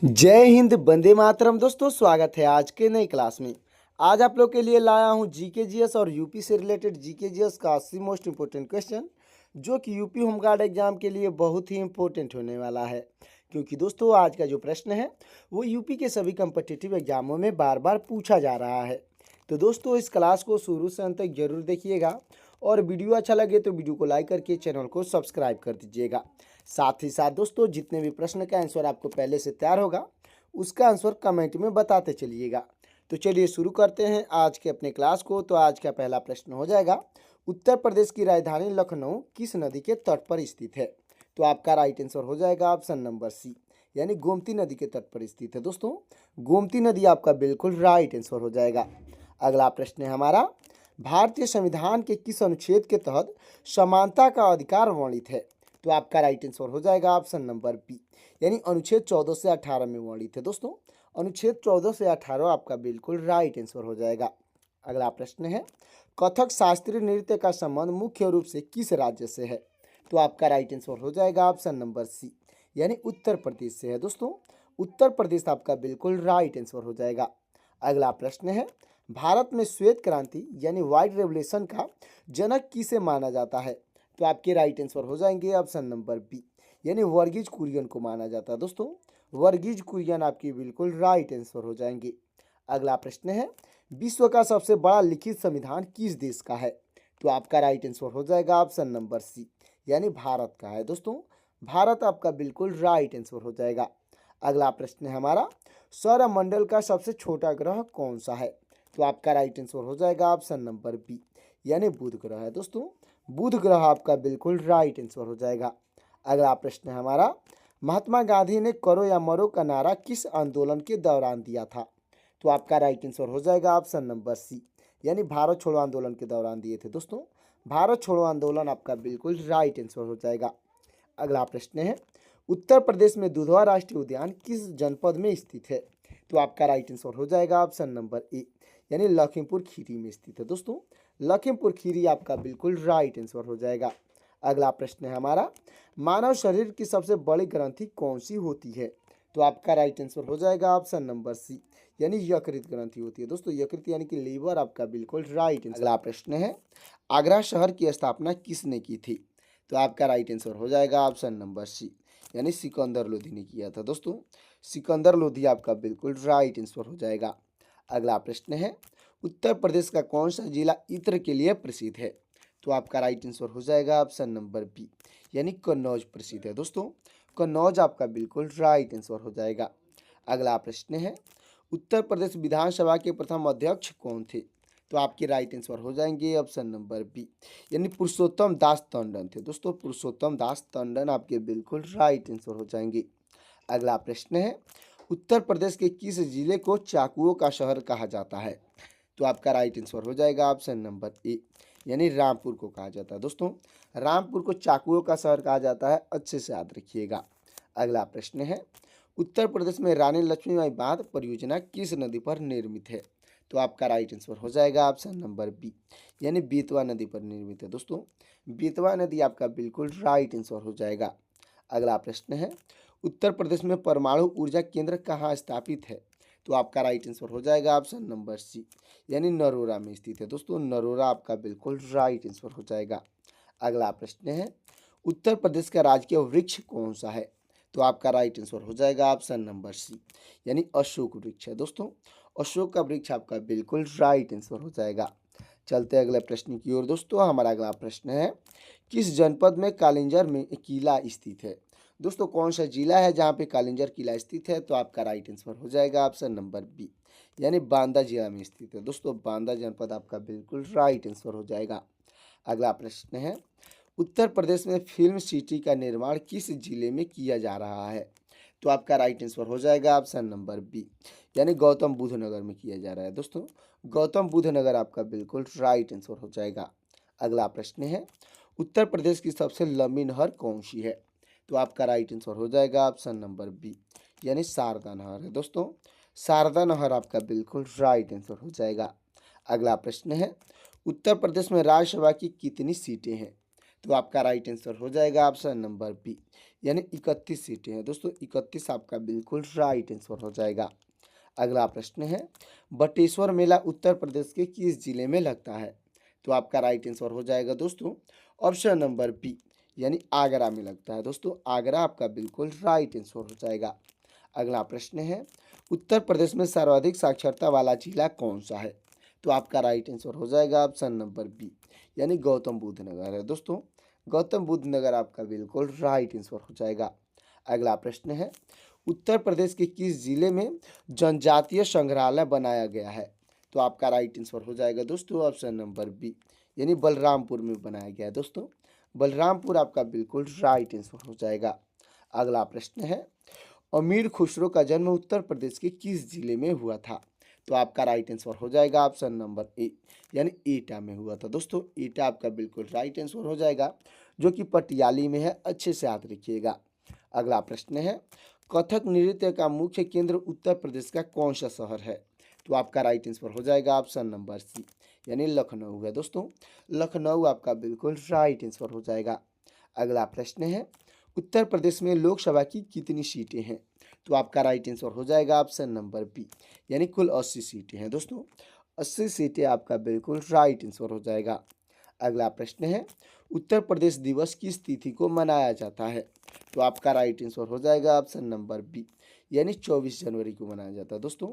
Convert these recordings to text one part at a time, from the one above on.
जय हिंद, वंदे मातरम। दोस्तों, स्वागत है आज के नई क्लास में। आज आप लोग के लिए लाया हूं जीके जीएस और यूपी से रिलेटेड जीके जीएस का 80 मोस्ट इंपोर्टेंट क्वेश्चन, जो कि यूपी होमगार्ड एग्जाम के लिए बहुत ही इंपॉर्टेंट होने वाला है। क्योंकि दोस्तों, आज का जो प्रश्न है वो यूपी के सभी कम्पिटिटिव एग्जामों में बार बार पूछा जा रहा है। तो दोस्तों, इस क्लास को शुरू से अंत तक जरूर देखिएगा और वीडियो अच्छा लगे तो वीडियो को लाइक करके चैनल को सब्सक्राइब कर दीजिएगा। साथ ही साथ दोस्तों, जितने भी प्रश्न का आंसर आपको पहले से तैयार होगा उसका आंसर कमेंट में बताते चलिएगा। तो चलिए शुरू करते हैं आज के अपने क्लास को। तो आज का पहला प्रश्न हो जाएगा, उत्तर प्रदेश की राजधानी लखनऊ किस नदी के तट पर स्थित है? तो आपका राइट आंसर हो जाएगा ऑप्शन नंबर सी, यानी गोमती नदी के तट पर स्थित है। दोस्तों, गोमती नदी आपका बिल्कुल राइट आंसर हो जाएगा। अगला प्रश्न है हमारा, भारतीय संविधान के किस अनुच्छेद के तहत समानता का अधिकार वर्णित है? तो आपका राइट आंसर हो जाएगा ऑप्शन नंबर बी, यानी अनुच्छेद 14 से 18 में वर्णित है। दोस्तों, अनुच्छेद 14 से 18 आपका बिल्कुल राइट आंसर हो जाएगा। अगला प्रश्न है, कथक शास्त्रीय नृत्य का संबंध मुख्य रूप से किस राज्य से है? तो आपका राइट आंसर हो जाएगा ऑप्शन नंबर सी, यानी उत्तर प्रदेश से है। दोस्तों, उत्तर प्रदेश आपका बिल्कुल राइट आंसर हो जाएगा। अगला प्रश्न है, भारत में श्वेत क्रांति यानी व्हाइट रेवोल्यूशन का जनक किसे माना जाता है? तो आपके राइट आंसर हो जाएंगे ऑप्शन नंबर बी, यानी वर्गीज कुरियन को माना जाता है। दोस्तों, वर्गीज कुरियन आपकी बिल्कुल राइट आंसर हो जाएंगे। अगला प्रश्न है, विश्व का सबसे बड़ा लिखित संविधान किस देश का है? तो आपका राइट आंसर हो जाएगा ऑप्शन नंबर सी, यानी भारत का है। दोस्तों, भारत आपका बिल्कुल राइट आंसर हो जाएगा। अगला प्रश्न है हमारा, सौरमंडल का सबसे छोटा ग्रह कौन सा है? तो आपका राइट आंसर हो जाएगा ऑप्शन नंबर बी, यानी बुध ग्रह है। दोस्तों, बुध ग्रह आपका बिल्कुल राइट आंसर हो जाएगा। अगला प्रश्न है हमारा, महात्मा गांधी ने करो या मरो का नारा किस आंदोलन के दौरान दिया था? तो आपका राइट आंसर हो जाएगा ऑप्शन नंबर सी, यानी भारत छोड़ो आंदोलन के दौरान दिए थे। दोस्तों, भारत छोड़ो आंदोलन आपका बिल्कुल राइट आंसर हो जाएगा। अगला प्रश्न है, उत्तर प्रदेश में दुधवा राष्ट्रीय उद्यान किस जनपद में स्थित है? तो आपका राइट आंसर हो जाएगा ऑप्शन नंबर ए, यानी लखीमपुर खीरी में स्थित है। दोस्तों, लखीमपुर खीरी आपका बिल्कुल राइट आंसर हो जाएगा। अगला प्रश्न है हमारा, मानव शरीर की सबसे बड़ी ग्रंथि कौन सी होती है? तो आपका राइट आंसर हो जाएगा ऑप्शन नंबर सी, यानी यकृत ग्रंथि होती है। दोस्तों, यकृत यानी कि लीवर आपका बिल्कुल राइट आंसर। अगला प्रश्न है, आगरा शहर की स्थापना किसने की थी? तो आपका राइट आंसर हो जाएगा ऑप्शन नंबर सी, यानी सिकंदर लोधी ने किया था। दोस्तों, सिकंदर लोधी आपका बिल्कुल राइट आंसर हो जाएगा। अगला प्रश्न है, उत्तर प्रदेश का कौन सा जिला इत्र के लिए प्रसिद्ध है? तो आपका राइट आंसर हो जाएगा ऑप्शन नंबर बी, यानी कन्नौज प्रसिद्ध है। दोस्तों, कन्नौज आपका बिल्कुल राइट आंसर हो जाएगा। अगला प्रश्न है, उत्तर प्रदेश विधानसभा के प्रथम अध्यक्ष कौन थे? तो आपके राइट आंसर हो जाएंगे ऑप्शन नंबर बी, यानी पुरुषोत्तम दास टंडन थे। दोस्तों, पुरुषोत्तम दास टंडन आपके बिल्कुल राइट आंसर हो जाएंगे। अगला प्रश्न है, उत्तर प्रदेश के किस जिले को चाकुओं का शहर कहा जाता है? तो आपका राइट आंसर हो जाएगा ऑप्शन नंबर ए, यानी रामपुर को कहा जाता है। दोस्तों, रामपुर को चाकुओं का शहर कहा जाता है, अच्छे से याद रखिएगा। अगला प्रश्न है, उत्तर प्रदेश में रानी लक्ष्मीबाई बांध परियोजना किस नदी पर निर्मित है? तो आपका राइट आंसर हो जाएगा ऑप्शन नंबर बी, यानी बेतवा नदी पर निर्मित है। दोस्तों, बेतवा नदी आपका बिल्कुल राइट आंसर हो जाएगा। अगला प्रश्न है, उत्तर प्रदेश में परमाणु ऊर्जा केंद्र कहाँ स्थापित है? तो आपका राइट आंसर हो जाएगा ऑप्शन नंबर सी, यानी नरोरा में स्थित है। दोस्तों, नरोरा आपका बिल्कुल राइट आंसर हो जाएगा। अगला प्रश्न है, उत्तर प्रदेश का राजकीय वृक्ष कौन सा है? तो आपका राइट आंसर हो जाएगा ऑप्शन नंबर सी, यानी अशोक वृक्ष है। दोस्तों, अशोक का वृक्ष आपका बिल्कुल राइट आंसर हो जाएगा। चलते अगले प्रश्न की ओर। दोस्तों, हमारा अगला प्रश्न है, किस जनपद में कालिंजर में किला स्थित है? दोस्तों, कौन सा जिला है जहाँ पे कालिंजर किला स्थित है? तो आपका राइट आंसर हो जाएगा ऑप्शन नंबर बी, यानी बांदा जिला में स्थित है। दोस्तों, बांदा जनपद आपका बिल्कुल राइट आंसर हो जाएगा। अगला प्रश्न है, उत्तर प्रदेश में फिल्म सिटी का निर्माण किस जिले में किया जा रहा है? तो आपका राइट आंसर हो जाएगा ऑप्शन नंबर बी, यानी गौतम बुद्ध नगर में किया जा रहा है। दोस्तों, गौतम बुद्ध नगर आपका बिल्कुल राइट आंसर हो जाएगा। अगला प्रश्न है, उत्तर प्रदेश की सबसे लंबी नहर कौन सी है? तो आपका राइट आंसर हो जाएगा ऑप्शन नंबर बी, यानी शारदा नहर है। दोस्तों, शारदा नहर आपका बिल्कुल राइट आंसर हो जाएगा। अगला प्रश्न है, उत्तर प्रदेश में राज्यसभा की कितनी सीटें हैं? तो आपका राइट आंसर हो जाएगा ऑप्शन नंबर बी, यानी 31 सीटें हैं दोस्तों। 31 आपका बिल्कुल राइट आंसर हो जाएगा। अगला प्रश्न है, बटेश्वर मेला उत्तर प्रदेश के किस जिले में लगता है? तो आपका राइट आंसर हो जाएगा दोस्तों ऑप्शन नंबर बी, यानी आगरा में लगता है दोस्तों। आगरा आपका बिल्कुल राइट आंसर हो जाएगा। अगला प्रश्न है, उत्तर प्रदेश में सर्वाधिक साक्षरता वाला जिला कौन सा है? तो आपका राइट आंसर हो जाएगा ऑप्शन नंबर बी, यानी गौतम बुद्ध नगर है दोस्तों। गौतम बुद्ध नगर आपका बिल्कुल राइट आंसर हो जाएगा। अगला प्रश्न है, उत्तर प्रदेश के किस जिले में जनजातीय संग्रहालय बनाया गया है? तो आपका राइट आंसर हो जाएगा दोस्तों ऑप्शन नंबर बी, यानी बलरामपुर में बनाया गया है दोस्तों। बलरामपुर आपका बिल्कुल राइट आंसर हो जाएगा। अगला प्रश्न है, अमीर खुसरो का जन्म उत्तर प्रदेश के किस जिले में हुआ था? तो आपका राइट आंसर हो जाएगा ऑप्शन नंबर ए, यानी एटा में हुआ था दोस्तों। एटा आपका बिल्कुल राइट आंसर हो जाएगा, जो कि पटियाली में है। अच्छे से याद रखिएगा। अगला प्रश्न है, कथक नृत्य का मुख्य केंद्र उत्तर प्रदेश का कौन सा शहर है? तो आपका राइट आंसर हो जाएगा ऑप्शन नंबर सी, यानी लखनऊ है दोस्तों। लखनऊ आपका बिल्कुल राइट आंसर हो जाएगा। अगला प्रश्न है, उत्तर प्रदेश में लोकसभा की कितनी सीटें हैं? तो आपका राइट आंसर हो जाएगा ऑप्शन नंबर बी, यानी कुल 80 सीटें हैं दोस्तों। 80 सीटें आपका बिल्कुल राइट आंसर हो जाएगा। अगला प्रश्न है, उत्तर प्रदेश दिवस किस तिथि को मनाया जाता है? तो आपका राइट आंसर हो जाएगा ऑप्शन नंबर बी, यानी 24 जनवरी को मनाया जाता है दोस्तों।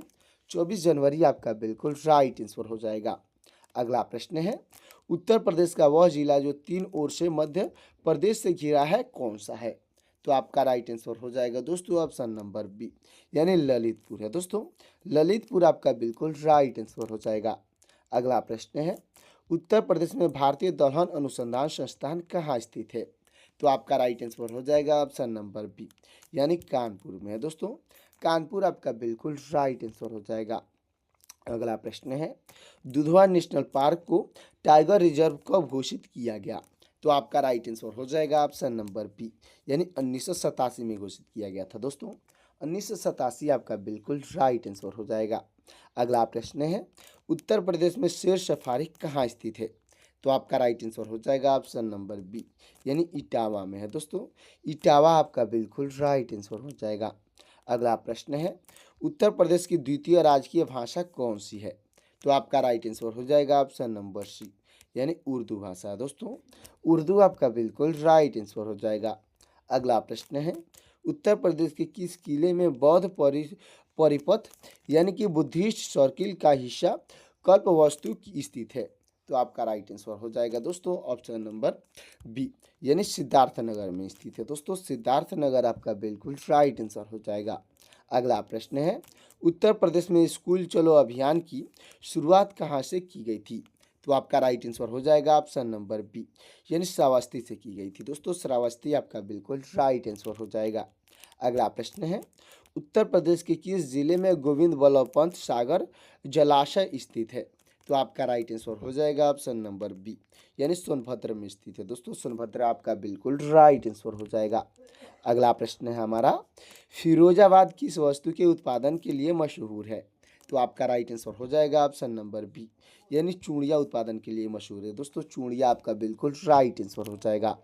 24 जनवरी आपका बिल्कुल राइट आंसर हो जाएगा। अगला प्रश्न है, उत्तर प्रदेश का वह जिला जो 3 ओर से मध्य प्रदेश से घिरा है कौन सा है? तो आपका राइट आंसर हो जाएगा दोस्तों ऑप्शन नंबर बी, यानी ललितपुर है दोस्तों। ललितपुर आपका बिल्कुल राइट आंसर हो जाएगा। अगला प्रश्न है, उत्तर प्रदेश में भारतीय दलहन अनुसंधान संस्थान कहाँ स्थित है? तो आपका राइट आंसर हो जाएगा ऑप्शन नंबर बी, यानी कानपुर में है दोस्तों। कानपुर आपका बिल्कुल राइट आंसर हो जाएगा। अगला प्रश्न है, दुधवा नेशनल पार्क को टाइगर रिजर्व कब घोषित किया गया? तो आपका राइट आंसर हो जाएगा ऑप्शन नंबर बी, यानी 1987 में घोषित किया गया था दोस्तों। 1987 आपका बिल्कुल राइट आंसर हो जाएगा। अगला प्रश्न है, उत्तर प्रदेश में शेर सफारी कहाँ स्थित है? तो आपका राइट आंसर हो जाएगा ऑप्शन नंबर बी, यानी इटावा में है दोस्तों। इटावा आपका बिल्कुल राइट आंसर हो जाएगा। अगला प्रश्न है, उत्तर प्रदेश की द्वितीय राजकीय भाषा कौन सी है? तो आपका राइट आंसर हो जाएगा ऑप्शन नंबर सी, यानी उर्दू भाषा है दोस्तों। उर्दू आपका बिल्कुल राइट आंसर हो जाएगा। अगला प्रश्न है, उत्तर प्रदेश के किस किले में बौद्ध परिपथ यानी कि बुद्धिस्ट सर्किल का हिस्सा कल्पवस्तु की स्थित है? तो आपका राइट आंसर हो जाएगा दोस्तों ऑप्शन नंबर बी, यानी सिद्धार्थनगर में स्थित है दोस्तों। सिद्धार्थनगर आपका बिल्कुल राइट आंसर हो जाएगा। अगला प्रश्न है, उत्तर प्रदेश में स्कूल चलो अभियान की शुरुआत कहाँ से की गई थी? तो आपका राइट आंसर हो जाएगा ऑप्शन नंबर बी, यानी श्रावस्ती से की गई थी दोस्तों। श्रावस्ती आपका बिल्कुल राइट आंसर हो जाएगा। अगला प्रश्न है, उत्तर प्रदेश के किस जिले में गोविंद बल्लभ पंत सागर जलाशय स्थित है? तो आपका राइट आंसर हो जाएगा ऑप्शन नंबर बी, यानी सोनभद्र में स्थित है दोस्तों। सोनभद्र आपका बिल्कुल राइट आंसर हो जाएगा। अगला प्रश्न है हमारा, फिरोजाबाद किस वस्तु के उत्पादन के लिए मशहूर है? तो आपका राइट आंसर हो जाएगा ऑप्शन नंबर बी, यानी चूड़िया उत्पादन के लिए मशहूर है दोस्तों। चूड़िया आपका बिल्कुल राइट आंसर हो जाएगा।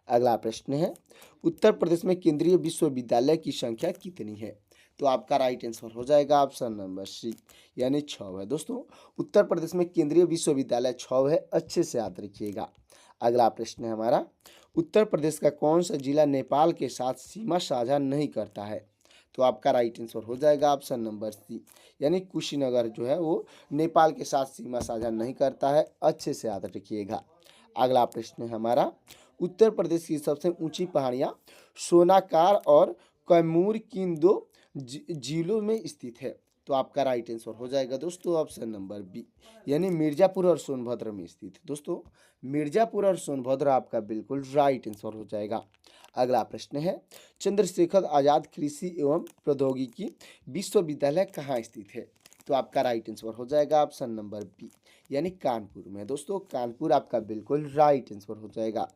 अगला प्रश्न है, उत्तर प्रदेश में केंद्रीय विश्वविद्यालय की संख्या कितनी है? तो आपका राइट आंसर हो जाएगा ऑप्शन नंबर सी, यानी 6 है दोस्तों। उत्तर प्रदेश में केंद्रीय विश्वविद्यालय 6 है। अच्छे से याद रखिएगा। अगला प्रश्न है हमारा, उत्तर प्रदेश का कौन सा जिला नेपाल के साथ सीमा साझा नहीं करता है? तो आपका राइट आंसर हो जाएगा ऑप्शन नंबर सी, यानी कुशीनगर जो है वो नेपाल के साथ सीमा साझा नहीं करता है। अच्छे से याद रखिएगा। अगला प्रश्न है हमारा, उत्तर प्रदेश की सबसे ऊंची पहाड़ियाँ सोनाकार और कैमूर किन दो जिलों में स्थित है? तो आपका राइट आंसर हो जाएगा दोस्तों ऑप्शन नंबर बी, यानी मिर्जापुर और सोनभद्र में स्थित है दोस्तों। मिर्जापुर और सोनभद्र आपका बिल्कुल राइट आंसर हो जाएगा। अगला प्रश्न है, चंद्रशेखर आजाद कृषि एवं प्रौद्योगिकी विश्वविद्यालय कहाँ स्थित है? तो आपका राइट आंसर हो जाएगा ऑप्शन नंबर बी, यानी कानपुर में दोस्तों। कानपुर आपका बिल्कुल राइट आंसर हो जाएगा।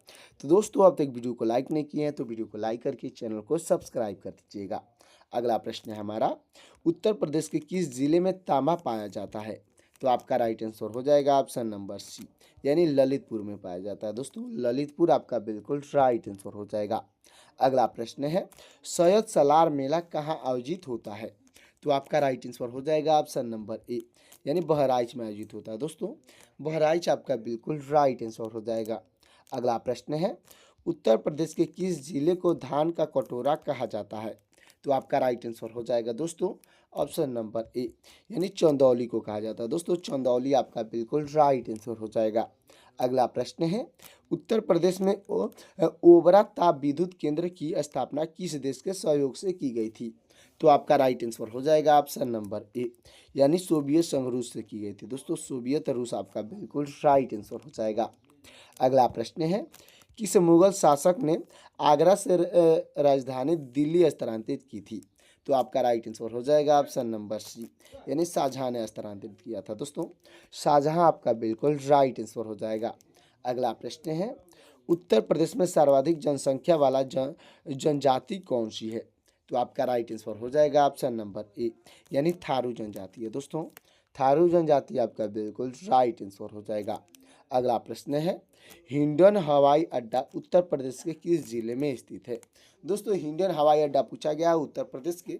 तो दोस्तों, अब तक वीडियो को लाइक नहीं किए हैं तो वीडियो को लाइक करके चैनल को सब्सक्राइब कर दीजिएगा। अगला प्रश्न है हमारा, उत्तर प्रदेश के किस जिले में तांबा पाया जाता है? तो आपका राइट आंसर हो जाएगा ऑप्शन नंबर सी, यानी ललितपुर में पाया जाता है। दोस्तों ललितपुर आपका बिल्कुल राइट आंसर हो जाएगा। अगला प्रश्न है सैयद सलार मेला कहाँ आयोजित होता है? तो आपका राइट आंसर हो जाएगा ऑप्शन नंबर ए, यानी बहराइच में आयोजित होता है। दोस्तों बहराइच आपका बिल्कुल राइट आंसर हो जाएगा। अगला प्रश्न है उत्तर प्रदेश के किस जिले को धान का कटोरा कहा जाता है? तो आपका राइट आंसर हो जाएगा दोस्तों ऑप्शन नंबर ए, यानी चंदौली को कहा जाता है। दोस्तों चंदौली आपका बिल्कुल राइट आंसर हो जाएगा। अगला प्रश्न है उत्तर प्रदेश में ओबरा ताप विद्युत केंद्र की स्थापना किस देश के सहयोग से की गई थी? तो आपका राइट आंसर हो जाएगा ऑप्शन नंबर ए, यानी सोवियत संघ रूस से की गई थी। दोस्तों सोवियत रूस आपका बिल्कुल राइट आंसर हो जाएगा। अगला प्रश्न है किस मुगल शासक ने आगरा से राजधानी दिल्ली स्थानांतरित की थी? तो आपका राइट आंसर हो जाएगा ऑप्शन नंबर सी, यानी शाहजहां ने स्थानांतरित किया था। दोस्तों शाहजहां आपका बिल्कुल राइट आंसर हो जाएगा। अगला प्रश्न है उत्तर प्रदेश में सर्वाधिक जनसंख्या वाला जनजाति कौन सी है? तो आपका राइट आंसर हो जाएगा ऑप्शन नंबर ए, यानी थारू जनजाति है। दोस्तों थारू जनजाति आपका बिल्कुल राइट आंसर हो जाएगा। अगला प्रश्न है हिंडन हवाई अड्डा उत्तर प्रदेश के किस जिले में स्थित है? दोस्तों हिंडन हवाई अड्डा पूछा गया उत्तर प्रदेश के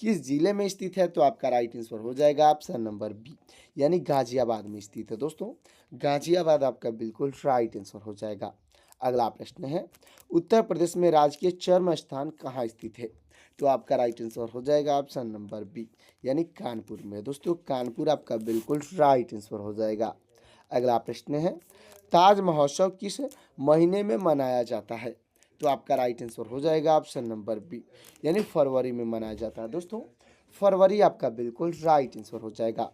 किस जिले में स्थित है? तो आपका राइट आंसर हो जाएगा ऑप्शन नंबर बी, यानी गाजियाबाद में स्थित है। दोस्तों गाजियाबाद आपका बिल्कुल राइट आंसर हो जाएगा। अगला प्रश्न है उत्तर प्रदेश में राजकीय चर्म स्थान कहाँ स्थित है? तो आपका राइट आंसर हो जाएगा ऑप्शन नंबर बी, यानी कानपुर में। दोस्तों कानपुर आपका बिल्कुल राइट आंसर हो जाएगा। अगला प्रश्न है ताज महोत्सव किस महीने में मनाया जाता है? तो आपका राइट आंसर हो जाएगा ऑप्शन नंबर बी, यानी फरवरी में मनाया जाता है। दोस्तों फरवरी आपका बिल्कुल राइट आंसर हो जाएगा।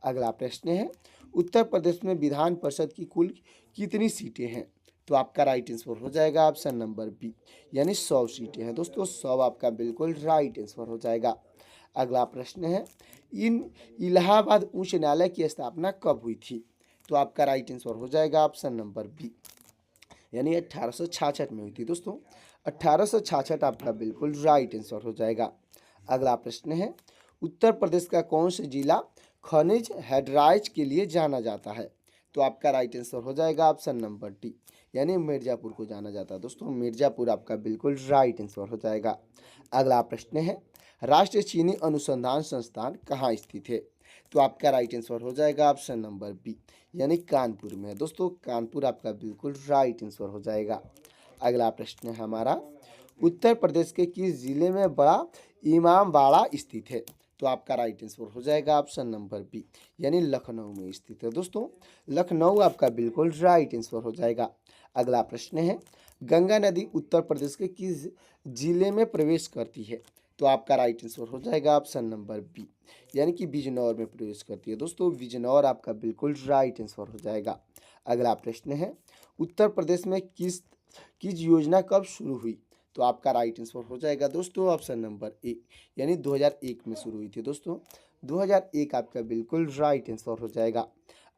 अगला प्रश्न है उत्तर प्रदेश में विधान परिषद की कुल कितनी सीटें हैं? तो आपका राइट आंसर हो जाएगा ऑप्शन नंबर बी, यानी 100 सीटें हैं। दोस्तों 100 आपका बिल्कुल राइट आंसर हो जाएगा। अगला प्रश्न है इन इलाहाबाद उच्च न्यायालय की स्थापना कब हुई थी? तो आपका राइट आंसर हो जाएगा ऑप्शन नंबर बी, यानी 1866 में हुई थी। दोस्तों 1866 आपका बिल्कुल राइट आंसर हो जाएगा। अगला प्रश्न है उत्तर प्रदेश का कौन सा जिला खनिज हेडराइज के लिए जाना जाता है? तो आपका राइट आंसर हो जाएगा ऑप्शन नंबर डी, यानी मिर्जापुर को जाना जाता है। दोस्तों मिर्जापुर आपका बिल्कुल राइट आंसर हो जाएगा। अगला प्रश्न है राष्ट्रीय चीनी अनुसंधान संस्थान कहाँ स्थित है? तो आपका राइट आंसर हो जाएगा ऑप्शन नंबर बी, यानी कानपुर में। दोस्तों कानपुर आपका बिल्कुल राइट आंसर हो जाएगा। अगला प्रश्न है हमारा उत्तर प्रदेश के किस जिले में बड़ा इमामबाड़ा स्थित है? तो आपका राइट आंसर हो जाएगा ऑप्शन नंबर बी, यानी लखनऊ में स्थित है। दोस्तों लखनऊ आपका बिल्कुल राइट आंसर हो जाएगा। अगला प्रश्न है गंगा नदी उत्तर प्रदेश के किस जिले में प्रवेश करती है? तो आपका राइट आंसर हो जाएगा ऑप्शन नंबर बी, यानी कि बिजनौर में प्रवेश करती है। दोस्तों बिजनौर आपका बिल्कुल राइट आंसर हो जाएगा। अगला प्रश्न है उत्तर प्रदेश में किस योजना कब शुरू हुई? तो आपका राइट आंसर हो जाएगा दोस्तों ऑप्शन नंबर ए, यानी 2001 में शुरू हुई थी। दोस्तों 2001 आपका बिल्कुल राइट आंसर हो जाएगा।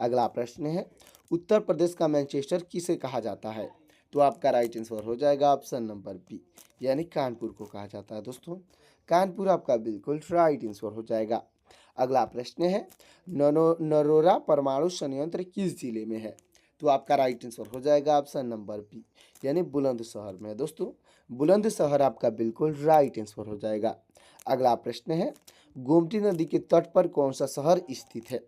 अगला प्रश्न है उत्तर प्रदेश का मैनचेस्टर किसे कहा जाता है? तो आपका राइट आंसर हो जाएगा ऑप्शन नंबर बी, यानी कानपुर को कहा जाता है। दोस्तों कानपुर आपका बिल्कुल राइट आंसर हो जाएगा। अगला प्रश्न है नरोरा परमाणु संयंत्र किस जिले में है? तो आपका राइट आंसर हो जाएगा ऑप्शन नंबर बी, यानी बुलंदशहर में। दोस्तों बुलंदशहर आपका बिल्कुल राइट आंसर हो जाएगा। अगला प्रश्न है गोमती नदी के तट पर कौन सा शहर स्थित है?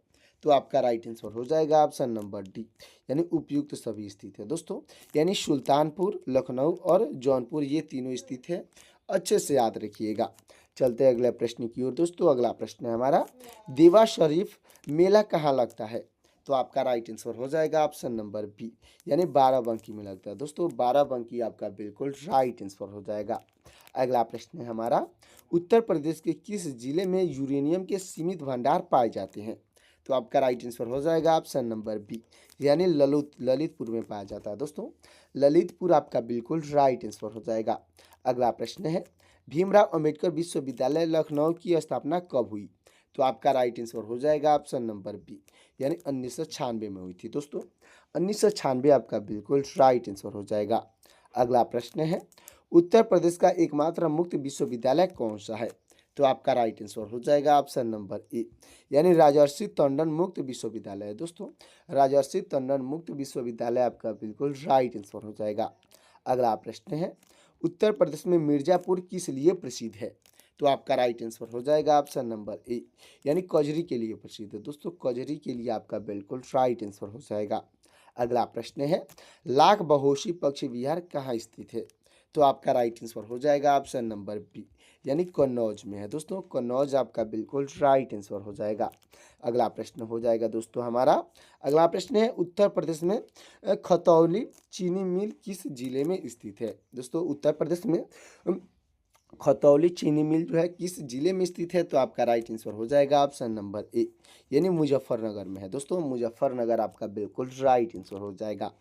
तो आपका राइट आंसर हो जाएगा ऑप्शन नंबर डी, यानी उपयुक्त सभी स्थित है। दोस्तों यानी सुल्तानपुर, लखनऊ और जौनपुर ये तीनों स्थित है। अच्छे से याद रखिएगा। चलते हैं अगले प्रश्न की ओर। दोस्तों अगला प्रश्न है हमारा देवा शरीफ मेला कहाँ लगता है? तो आपका राइट आंसर हो जाएगा ऑप्शन नंबर बी, यानी बाराबंकी में लगता है। दोस्तों बाराबंकी आपका बिल्कुल राइट आंसर हो जाएगा। अगला प्रश्न है हमारा उत्तर प्रदेश के किस जिले में यूरेनियम के सीमित भंडार पाए जाते हैं? तो आपका राइट आंसर हो जाएगा ऑप्शन नंबर बी, यानी ललितपुर में पाया जाता है। दोस्तों ललितपुर आपका बिल्कुल राइट आंसर हो जाएगा। अगला प्रश्न है भीमराव अंबेडकर विश्वविद्यालय लखनऊ की स्थापना कब हुई? तो आपका राइट आंसर हो जाएगा ऑप्शन नंबर बी, यानी 1996 में हुई थी। दोस्तों 1996 आपका बिल्कुल राइट आंसर हो जाएगा। अगला प्रश्न है उत्तर प्रदेश का एकमात्र मुक्त विश्वविद्यालय कौन सा है? तो आपका राइट आंसर हो जाएगा ऑप्शन नंबर ए, यानी राजर्षि टंडन मुक्त विश्वविद्यालय है दोस्तों। राजर्षि टंडन मुक्त विश्वविद्यालय आपका बिल्कुल राइट आंसर हो जाएगा। अगला प्रश्न है, उत्तर प्रदेश में मिर्जापुर किस लिए प्रसिद्ध है? तो आपका राइट आंसर हो जाएगा ऑप्शन नंबर ए, यानी कजरी के लिए प्रसिद्ध है दोस्तों। कजरी के लिए आपका बिल्कुल राइट आंसर हो जाएगा। अगला प्रश्न है, लाख बहोशी पक्षी विहार कहाँ स्थित है? तो आपका राइट आंसर हो जाएगा ऑप्शन नंबर बी, यानी कन्नौज में है दोस्तों। कन्नौज आपका बिल्कुल राइट आंसर हो जाएगा। अगला प्रश्न हो जाएगा दोस्तों हमारा, अगला प्रश्न है, उत्तर प्रदेश में खतौली चीनी मिल किस जिले में स्थित है? दोस्तों उत्तर प्रदेश में खतौली चीनी मिल जो है किस जिले में स्थित है? तो आपका राइट आंसर हो जाएगा ऑप्शन नंबर ए, यानी मुजफ्फरनगर में है दोस्तों। मुजफ्फरनगर आपका बिल्कुल राइट आंसर हो जाएगा।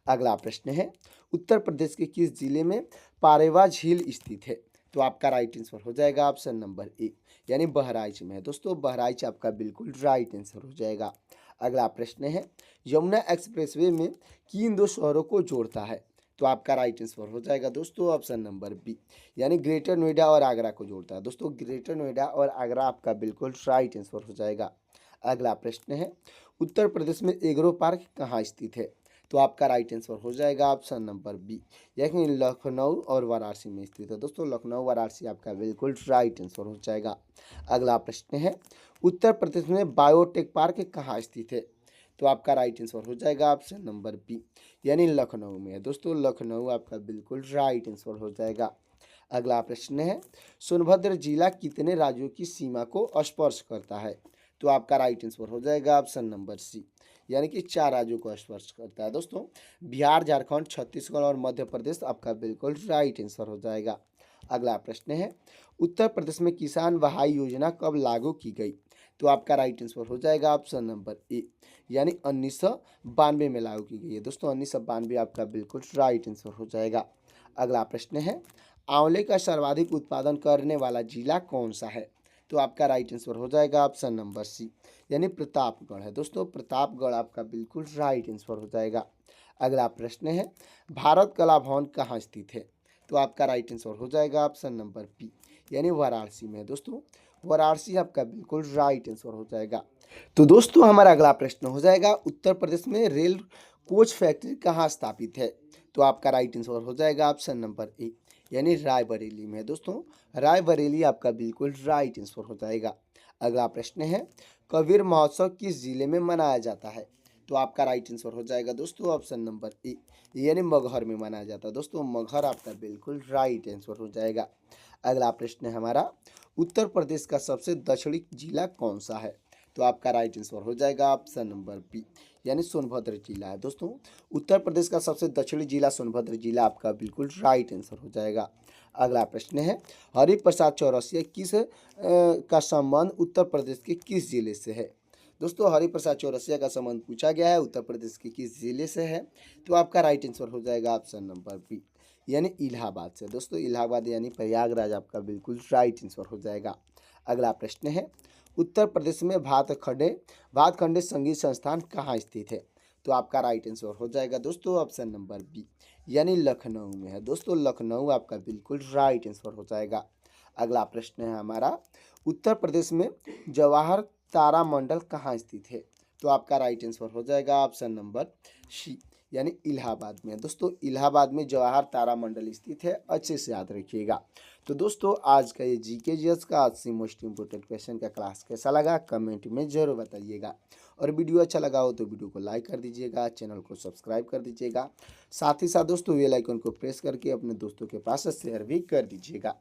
अगला प्रश्न है, उत्तर प्रदेश के किस जिले में पारेवा झील स्थित है? तो आपका राइट आंसर हो जाएगा ऑप्शन नंबर ए, यानी बहराइच में है दोस्तों। बहराइच आपका बिल्कुल राइट आंसर हो जाएगा। अगला प्रश्न है, यमुना एक्सप्रेसवे में किन दो शहरों को जोड़ता है? तो आपका राइट आंसर हो जाएगा दोस्तों ऑप्शन नंबर बी, यानी ग्रेटर नोएडा और आगरा को जोड़ता है दोस्तों। ग्रेटर नोएडा और आगरा आपका बिल्कुल राइट आंसर हो जाएगा। अगला प्रश्न है, उत्तर प्रदेश में एग्रो पार्क कहाँ स्थित है? तो आपका राइट आंसर हो जाएगा ऑप्शन नंबर बी, यानी लखनऊ और वाराणसी में स्थित है दोस्तों। लखनऊ वाराणसी आपका बिल्कुल राइट आंसर हो जाएगा। अगला प्रश्न है, उत्तर प्रदेश में बायोटेक पार्क कहाँ स्थित है? तो आपका राइट आंसर हो जाएगा ऑप्शन नंबर बी, यानी लखनऊ में है दोस्तों। लखनऊ आपका बिल्कुल राइट आंसर हो जाएगा। अगला प्रश्न है, सोनभद्र जिला कितने राज्यों की सीमा को स्पर्श करता है? तो आपका राइट आंसर हो जाएगा ऑप्शन नंबर सी, यानी कि 4 राज्यों को स्पर्श करता है दोस्तों। बिहार, झारखंड, छत्तीसगढ़ और मध्य प्रदेश आपका बिल्कुल राइट आंसर हो जाएगा। अगला प्रश्न है, उत्तर प्रदेश में किसान बहाई योजना कब लागू की गई? तो आपका राइट आंसर हो जाएगा ऑप्शन नंबर ए, यानी 1992 में लागू की गई है दोस्तों। 1992 आपका बिल्कुल राइट आंसर हो जाएगा। अगला प्रश्न है, आंवले का सर्वाधिक उत्पादन करने वाला जिला कौन सा है? तो आपका राइट आंसर हो जाएगा ऑप्शन नंबर सी, यानी प्रतापगढ़ है दोस्तों। प्रतापगढ़ आपका बिल्कुल राइट आंसर हो जाएगा। अगला प्रश्न है, भारत कला भवन कहाँ स्थित है? तो आपका राइट आंसर हो जाएगा ऑप्शन नंबर बी, यानी वाराणसी में है दोस्तों। वाराणसी आपका बिल्कुल राइट आंसर हो जाएगा। तो दोस्तों हमारा अगला प्रश्न हो जाएगा, उत्तर प्रदेश में रेल कोच फैक्ट्री कहाँ स्थापित है? तो आपका राइट आंसर हो जाएगा ऑप्शन नंबर ए, यानी रायबरेली में है दोस्तों। रायबरेली आपका बिल्कुल राइट आंसर हो जाएगा। अगला प्रश्न है, कबीर महोत्सव किस जिले में मनाया जाता है? तो आपका राइट आंसर हो जाएगा दोस्तों ऑप्शन नंबर ए, यानी मगहर में मनाया जाता है दोस्तों। मगहर आपका बिल्कुल राइट आंसर हो जाएगा। अगला प्रश्न है हमारा, उत्तर प्रदेश का सबसे दक्षिणी जिला कौन सा है? तो आपका राइट आंसर हो जाएगा ऑप्शन नंबर बी, यानी सोनभद्र जिला है दोस्तों। उत्तर प्रदेश का सबसे दक्षिणी जिला सोनभद्र जिला आपका बिल्कुल राइट आंसर हो जाएगा। अगला प्रश्न है, हरिप्रसाद चौरसिया का संबंध उत्तर प्रदेश के किस जिले से है? दोस्तों हरिप्रसाद चौरसिया का संबंध पूछा गया है, उत्तर प्रदेश के किस जिले से है? तो आपका राइट आंसर हो जाएगा ऑप्शन नंबर बी, यानी इलाहाबाद से दोस्तों। इलाहाबाद यानी प्रयागराज आपका बिल्कुल राइट आंसर हो जाएगा। अगला प्रश्न है, उत्तर प्रदेश में भातखंडे संगीत संस्थान कहाँ स्थित है? तो आपका राइट आंसर हो जाएगा दोस्तों ऑप्शन नंबर बी, यानी लखनऊ में है दोस्तों। लखनऊ आपका बिल्कुल राइट आंसर हो जाएगा। अगला प्रश्न है हमारा, उत्तर प्रदेश में जवाहर तारा मंडल कहाँ स्थित है? तो आपका राइट आंसर हो जाएगा ऑप्शन नंबर सी, यानी इलाहाबाद में है दोस्तों। इलाहाबाद में जवाहर तारा मंडल स्थित है, अच्छे से याद रखिएगा। तो दोस्तों आज का ये जीके जीएस का 80 मोस्ट इंपोर्टेंट क्वेश्चन का क्लास कैसा लगा कमेंट में जरूर बताइएगा। और वीडियो अच्छा लगा हो तो वीडियो को लाइक कर दीजिएगा, चैनल को सब्सक्राइब कर दीजिएगा। साथ ही साथ दोस्तों बेल आइकन को प्रेस करके अपने दोस्तों के पास शेयर भी कर दीजिएगा,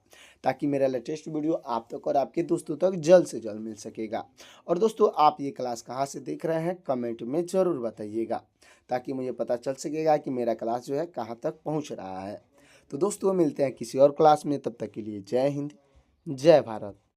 ताकि मेरा लेटेस्ट वीडियो आप तक और आपके दोस्तों तक जल्द से जल्द मिल सकेगा। और दोस्तों आप ये क्लास कहाँ से देख रहे हैं कमेंट में ज़रूर बताइएगा, ताकि मुझे पता चल सकेगा कि मेरा क्लास जो है कहाँ तक पहुँच रहा है। तो दोस्तों मिलते हैं किसी और क्लास में, तब तक के लिए जय हिंद, जय भारत।